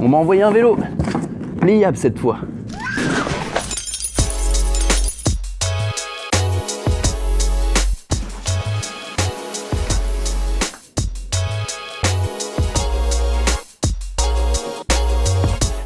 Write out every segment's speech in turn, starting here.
On m'a envoyé un vélo pliable cette fois.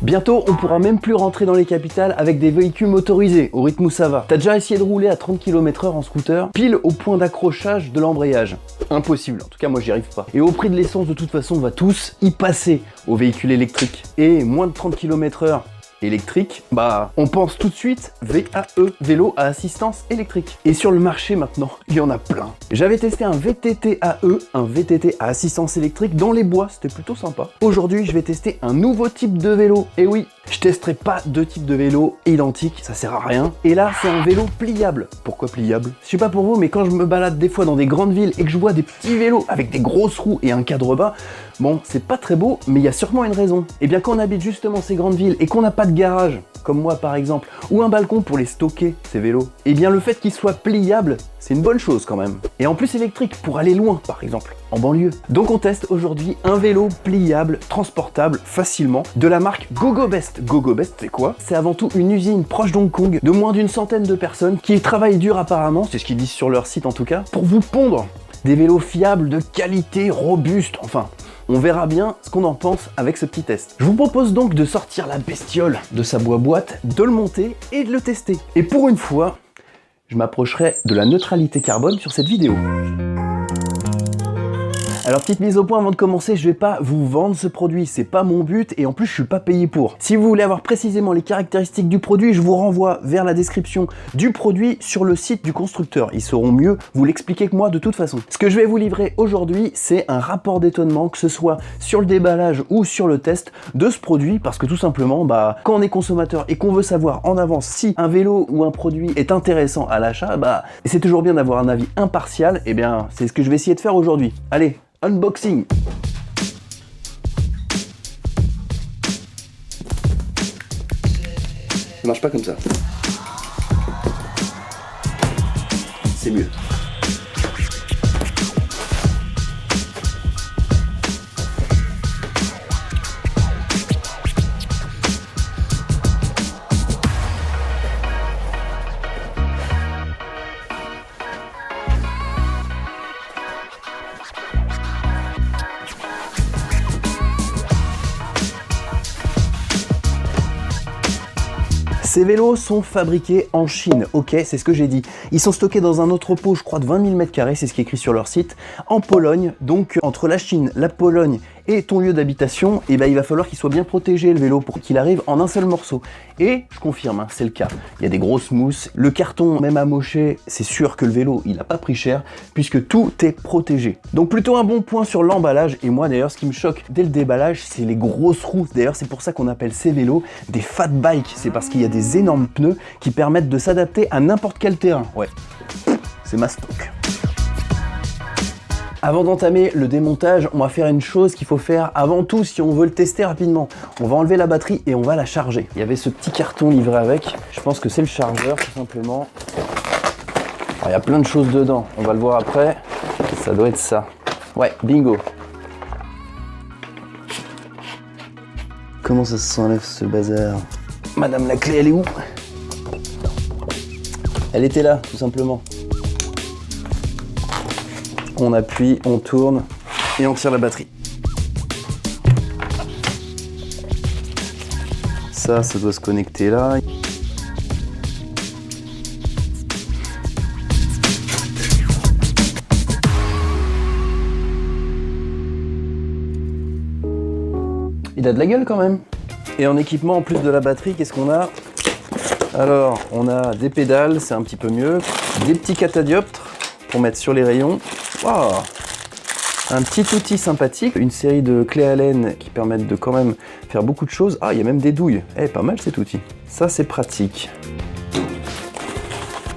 Bientôt, on pourra même plus rentrer dans les capitales avec des véhicules motorisés, au rythme où ça va. T'as déjà essayé de rouler à 30 km/h en scooter, pile au point d'accrochage de l'embrayage. Impossible, en tout cas moi j'y arrive pas. Et au prix de l'essence, de toute façon, on va tous y passer aux véhicules électriques. Et moins de 30 km/h électrique, bah on pense tout de suite VAE, vélo à assistance électrique. Et sur le marché maintenant, il y en a plein. J'avais testé un VTT AE, un VTT à assistance électrique dans les bois, c'était plutôt sympa. Aujourd'hui, je vais tester un nouveau type de vélo. Et oui, je testerai pas deux types de vélos identiques, ça sert à rien. Et là, c'est un vélo pliable. Pourquoi pliable? Je sais pas pour vous, mais quand je me balade des fois dans des grandes villes et que je vois des petits vélos avec des grosses roues et un cadre bas, bon, c'est pas très beau, mais il y a sûrement une raison. Et bien quand on habite justement ces grandes villes et qu'on n'a pas de garage, comme moi par exemple, ou un balcon pour les stocker, ces vélos, et bien le fait qu'ils soient pliables, c'est une bonne chose quand même. Et en plus électrique, pour aller loin par exemple, en banlieue. Donc on teste aujourd'hui un vélo pliable, transportable facilement, de la marque GoGoBest. GoGoBest, c'est quoi? C'est avant tout une usine proche d'Hong Kong, de moins d'une centaine de personnes, qui travaillent dur apparemment, c'est ce qu'ils disent sur leur site en tout cas, pour vous pondre des vélos fiables, de qualité, robustes, enfin... On verra bien ce qu'on en pense avec ce petit test. Je vous propose donc de sortir la bestiole de sa boîte, de le monter et de le tester. Et pour une fois, je m'approcherai de la neutralité carbone sur cette vidéo. Alors petite mise au point avant de commencer, je vais pas vous vendre ce produit, c'est pas mon but et en plus je suis pas payé pour. Si vous voulez avoir précisément les caractéristiques du produit, je vous renvoie vers la description du produit sur le site du constructeur. Ils sauront mieux vous l'expliquer que moi de toute façon. Ce que je vais vous livrer aujourd'hui, c'est un rapport d'étonnement, que ce soit sur le déballage ou sur le test de ce produit, parce que tout simplement, bah, quand on est consommateur et qu'on veut savoir en avance si un vélo ou un produit est intéressant à l'achat, bah, c'est toujours bien d'avoir un avis impartial, et bien c'est ce que je vais essayer de faire aujourd'hui. Allez, unboxing. Ça marche pas comme ça. C'est mieux. Ces vélos sont fabriqués en Chine, ok, c'est ce que j'ai dit. Ils sont stockés dans un entrepôt, je crois, de 20 000 m², c'est ce qui est écrit sur leur site, en Pologne. Donc, entre la Chine, la Pologne et ton lieu d'habitation, eh ben, il va falloir qu'il soit bien protégé, le vélo, pour qu'il arrive en un seul morceau. Et, je confirme, hein, c'est le cas. Il y a des grosses mousses. Le carton, même amoché, c'est sûr que le vélo, il n'a pas pris cher, puisque tout est protégé. Donc, plutôt un bon point sur l'emballage. Et moi, d'ailleurs, ce qui me choque dès le déballage, c'est les grosses roues. D'ailleurs, c'est pour ça qu'on appelle ces vélos des fat bikes. C'est parce qu'il y a des énormes pneus qui permettent de s'adapter à n'importe quel terrain. Ouais, c'est ma stock. Avant d'entamer le démontage, on va faire une chose qu'il faut faire avant tout si on veut le tester rapidement. On va enlever la batterie et on va la charger. Il y avait ce petit carton livré avec. Je pense que c'est le chargeur tout simplement. Alors, il y a plein de choses dedans. On va le voir après. Ça doit être ça. Ouais, bingo. Comment ça s'enlève ce bazar? Madame la clé, elle est où? Elle était là, tout simplement. On appuie, on tourne et on tire la batterie. Ça doit se connecter là. Il a de la gueule quand même. Et en équipement, en plus de la batterie, qu'est-ce qu'on a? Alors, on a des pédales, c'est un petit peu mieux. Des petits catadioptres pour mettre sur les rayons. Wow. Un petit outil sympathique, une série de clés Allen qui permettent de quand même faire beaucoup de choses. Ah, il y a même des douilles. Eh, pas mal cet outil. Ça, c'est pratique.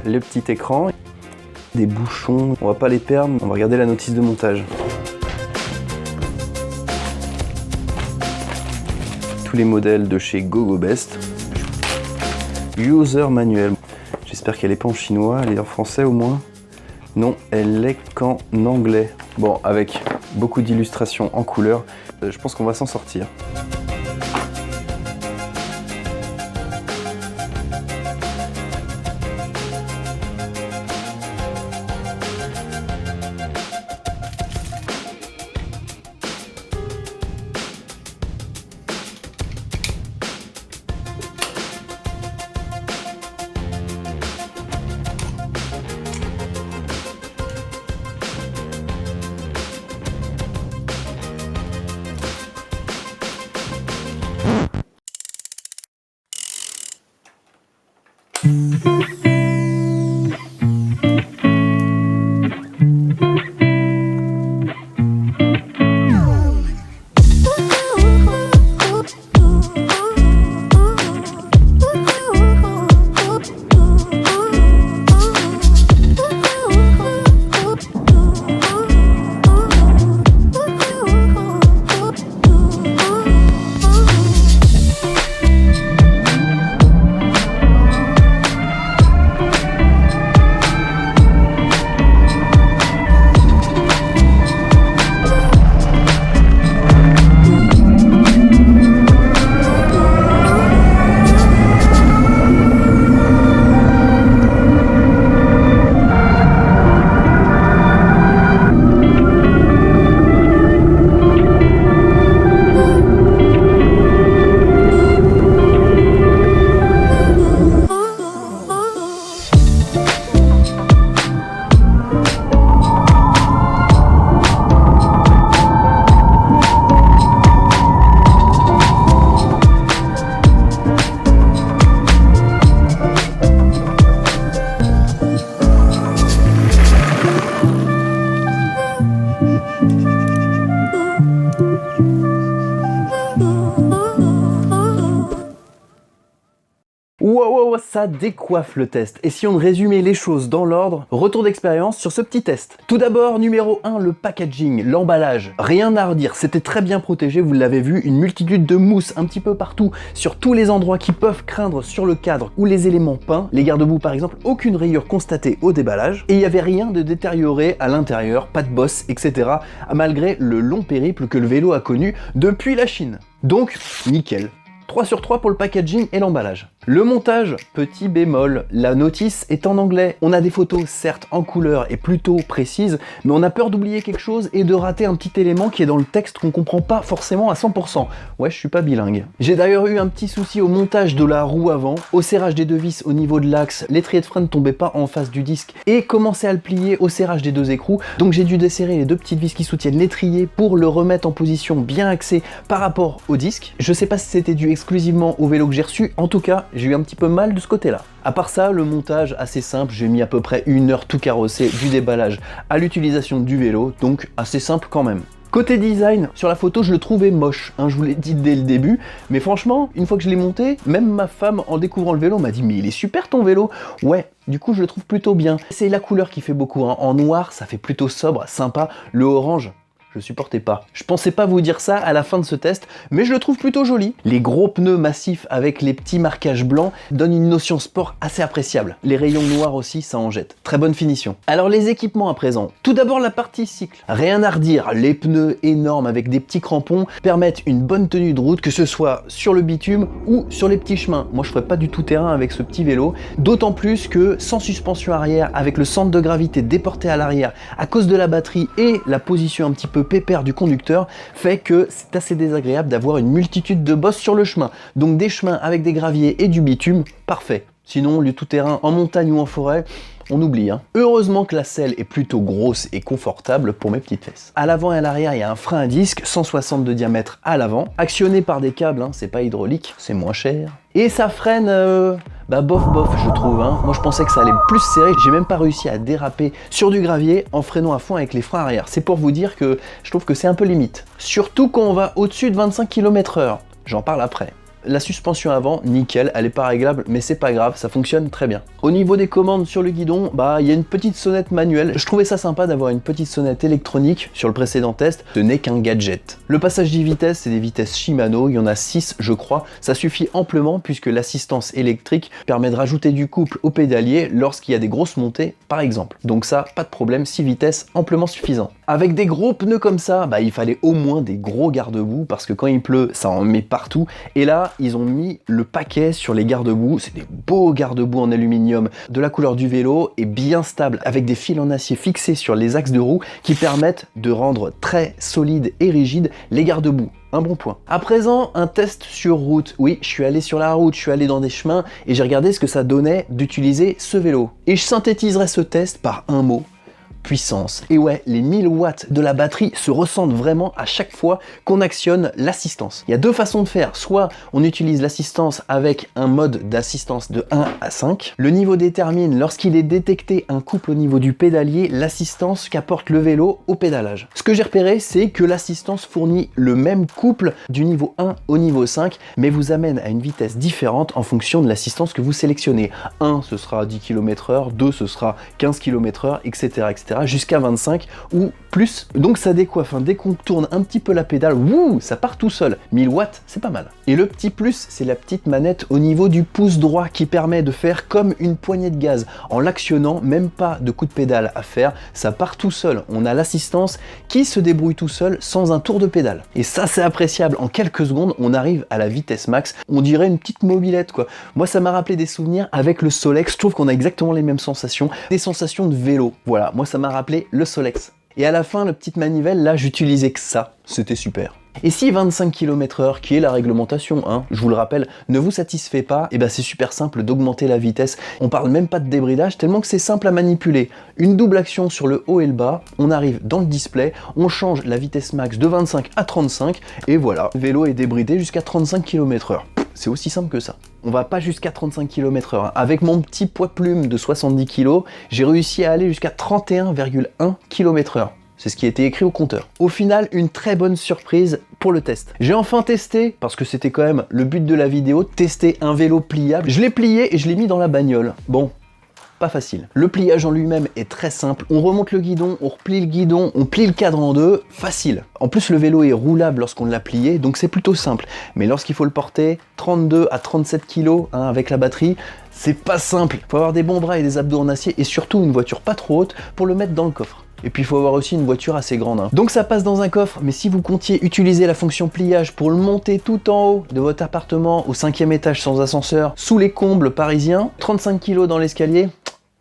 Le petit écran, des bouchons, on va pas les perdre. On va regarder la notice de montage. Tous les modèles de chez GoGoBest. User manuel. J'espère qu'elle n'est pas en chinois, elle est en français au moins. Non, elle l'est qu'en anglais. Bon, avec beaucoup d'illustrations en couleur, je pense qu'on va s'en sortir. Wow, ça décoiffe le test. Et si on résumait les choses dans l'ordre, retour d'expérience sur ce petit test. Tout d'abord, numéro 1, le packaging, l'emballage. Rien à redire, c'était très bien protégé, vous l'avez vu, une multitude de mousse un petit peu partout, sur tous les endroits qui peuvent craindre sur le cadre ou les éléments peints. Les garde-boue par exemple, aucune rayure constatée au déballage. Et il n'y avait rien de détérioré à l'intérieur, pas de bosse, etc. Malgré le long périple que le vélo a connu depuis la Chine. Donc, nickel. 3 sur 3 pour le packaging et l'emballage. Le montage, petit bémol, la notice est en anglais. On a des photos certes en couleur et plutôt précises, mais on a peur d'oublier quelque chose et de rater un petit élément qui est dans le texte qu'on comprend pas forcément à 100%. Ouais, je suis pas bilingue. J'ai d'ailleurs eu un petit souci au montage de la roue avant, au serrage des deux vis au niveau de l'axe, l'étrier de frein ne tombait pas en face du disque et commençait à le plier au serrage des deux écrous, donc j'ai dû desserrer les deux petites vis qui soutiennent l'étrier pour le remettre en position bien axée par rapport au disque. Je sais pas si c'était dû exclusivement au vélo que j'ai reçu, en tout cas, j'ai eu un petit peu mal de ce côté-là. À part ça, le montage assez simple, j'ai mis à peu près 1 heure tout carrossé du déballage à l'utilisation du vélo, donc assez simple quand même. Côté design, sur la photo, je le trouvais moche, hein, je vous l'ai dit dès le début, mais franchement, une fois que je l'ai monté, même ma femme, en découvrant le vélo, m'a dit « mais il est super ton vélo !» Ouais, du coup, je le trouve plutôt bien. C'est la couleur qui fait beaucoup, hein. En noir, ça fait plutôt sobre, sympa, le orange, je supportais pas. Je pensais pas vous dire ça à la fin de ce test, mais je le trouve plutôt joli. Les gros pneus massifs avec les petits marquages blancs donnent une notion sport assez appréciable. Les rayons noirs aussi, ça en jette. Très bonne finition. Alors les équipements à présent. Tout d'abord la partie cycle. Rien à redire, les pneus énormes avec des petits crampons permettent une bonne tenue de route, que ce soit sur le bitume ou sur les petits chemins. Moi je ferais pas du tout terrain avec ce petit vélo, d'autant plus que sans suspension arrière, avec le centre de gravité déporté à l'arrière à cause de la batterie et la position un petit peu pépère du conducteur, fait que c'est assez désagréable d'avoir une multitude de bosses sur le chemin. Donc des chemins avec des graviers et du bitume, parfait. Sinon, le tout-terrain en montagne ou en forêt, on oublie. Hein. Heureusement que la selle est plutôt grosse et confortable pour mes petites fesses. À l'avant et à l'arrière, il y a un frein à disque 160 de diamètre à l'avant, actionné par des câbles, hein, c'est pas hydraulique, c'est moins cher. Et ça freine, bof je trouve. Hein. Moi je pensais que ça allait plus serrer, j'ai même pas réussi à déraper sur du gravier en freinant à fond avec les freins arrière. C'est pour vous dire que je trouve que c'est un peu limite. Surtout quand on va au-dessus de 25 km/h. J'en parle après. La suspension avant, nickel, elle est pas réglable, mais c'est pas grave, ça fonctionne très bien. Au niveau des commandes sur le guidon, il y a une petite sonnette manuelle. Je trouvais ça sympa d'avoir une petite sonnette électronique sur le précédent test, ce n'est qu'un gadget. Le passage 10 vitesses, c'est des vitesses Shimano, il y en a 6 je crois, ça suffit amplement puisque l'assistance électrique permet de rajouter du couple au pédalier lorsqu'il y a des grosses montées par exemple. Donc ça, pas de problème, 6 vitesses amplement suffisant. Avec des gros pneus comme ça, il fallait au moins des gros garde-boue parce que quand il pleut, ça en met partout. Et là, ils ont mis le paquet sur les garde-boue. C'est des beaux garde-boue en aluminium de la couleur du vélo et bien stable avec des fils en acier fixés sur les axes de roue qui permettent de rendre très solide et rigide les garde-boue. Un bon point. À présent, un test sur route. Oui, je suis allé sur la route, je suis allé dans des chemins et j'ai regardé ce que ça donnait d'utiliser ce vélo. Et je synthétiserai ce test par un mot. puissance. Et ouais, les 1000 watts de la batterie se ressentent vraiment à chaque fois qu'on actionne l'assistance. Il y a deux façons de faire. Soit on utilise l'assistance avec un mode d'assistance de 1 à 5. Le niveau détermine, lorsqu'il est détecté un couple au niveau du pédalier, l'assistance qu'apporte le vélo au pédalage. Ce que j'ai repéré, c'est que l'assistance fournit le même couple du niveau 1 au niveau 5, mais vous amène à une vitesse différente en fonction de l'assistance que vous sélectionnez. 1, ce sera 10 km/h, 2, ce sera 15 km/h, etc., etc., jusqu'à 25 ou plus. Donc ça décoiffe, hein. Dès qu'on tourne un petit peu la pédale, wouh, ça part tout seul. 1000 watts, c'est pas mal. Et le petit plus, c'est la petite manette au niveau du pouce droit qui permet de faire comme une poignée de gaz. En l'actionnant, même pas de coup de pédale à faire, ça part tout seul. On a l'assistance qui se débrouille tout seul sans un tour de pédale. Et ça, c'est appréciable. En quelques secondes, on arrive à la vitesse max. On dirait une petite mobilette, quoi. Moi, ça m'a rappelé des souvenirs avec le Solex. Je trouve qu'on a exactement les mêmes sensations. Des sensations de vélo. Voilà, moi, ça m'a rappelé le Solex. Et à la fin, la petite manivelle, là, j'utilisais que ça. C'était super. Et si 25 km/h, qui est la réglementation, hein, je vous le rappelle, ne vous satisfait pas, et ben c'est super simple d'augmenter la vitesse. On parle même pas de débridage, tellement que c'est simple à manipuler. Une double action sur le haut et le bas, on arrive dans le display, on change la vitesse max de 25 à 35, et voilà, le vélo est débridé jusqu'à 35 km/h. C'est aussi simple que ça. On va pas jusqu'à 35 km/h. Avec mon petit poids plume de 70 kg, j'ai réussi à aller jusqu'à 31,1 km/h. C'est ce qui était écrit au compteur. Au final, une très bonne surprise pour le test. J'ai enfin testé, parce que c'était quand même le but de la vidéo, tester un vélo pliable. Je l'ai plié et je l'ai mis dans la bagnole. Bon, pas facile. Le pliage en lui-même est très simple. On remonte le guidon, on replie le guidon, on plie le cadre en deux, facile. En plus, le vélo est roulable lorsqu'on l'a plié, donc c'est plutôt simple. Mais lorsqu'il faut le porter, 32 à 37 kg hein, avec la batterie, c'est pas simple. Il faut avoir des bons bras et des abdos en acier, et surtout une voiture pas trop haute pour le mettre dans le coffre. Et puis il faut avoir aussi une voiture assez grande. Hein. Donc ça passe dans un coffre, mais si vous comptiez utiliser la fonction pliage pour le monter tout en haut de votre appartement au 5e étage sans ascenseur, sous les combles parisiens, 35 kg dans l'escalier,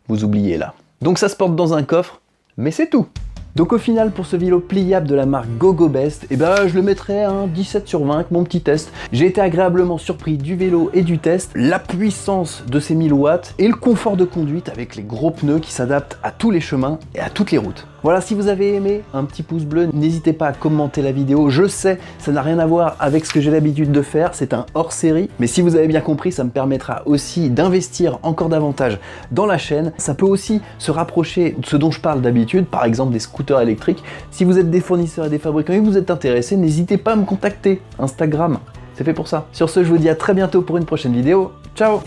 vous oubliez là. Donc ça se porte dans un coffre, mais c'est tout. Donc au final, pour ce vélo pliable de la marque GoGoBest, eh ben, je le mettrais à un 17 sur 20, mon petit test. J'ai été agréablement surpris du vélo et du test, la puissance de ces 1000 watts et le confort de conduite avec les gros pneus qui s'adaptent à tous les chemins et à toutes les routes. Voilà, si vous avez aimé, un petit pouce bleu, n'hésitez pas à commenter la vidéo. Je sais, ça n'a rien à voir avec ce que j'ai l'habitude de faire, c'est un hors-série, mais si vous avez bien compris, ça me permettra aussi d'investir encore davantage dans la chaîne. Ça peut aussi se rapprocher de ce dont je parle d'habitude, par exemple des scooters électriques. Si vous êtes des fournisseurs et des fabricants et que vous êtes intéressés, n'hésitez pas à me contacter. Instagram, c'est fait pour ça. Sur ce, je vous dis à très bientôt pour une prochaine vidéo. Ciao!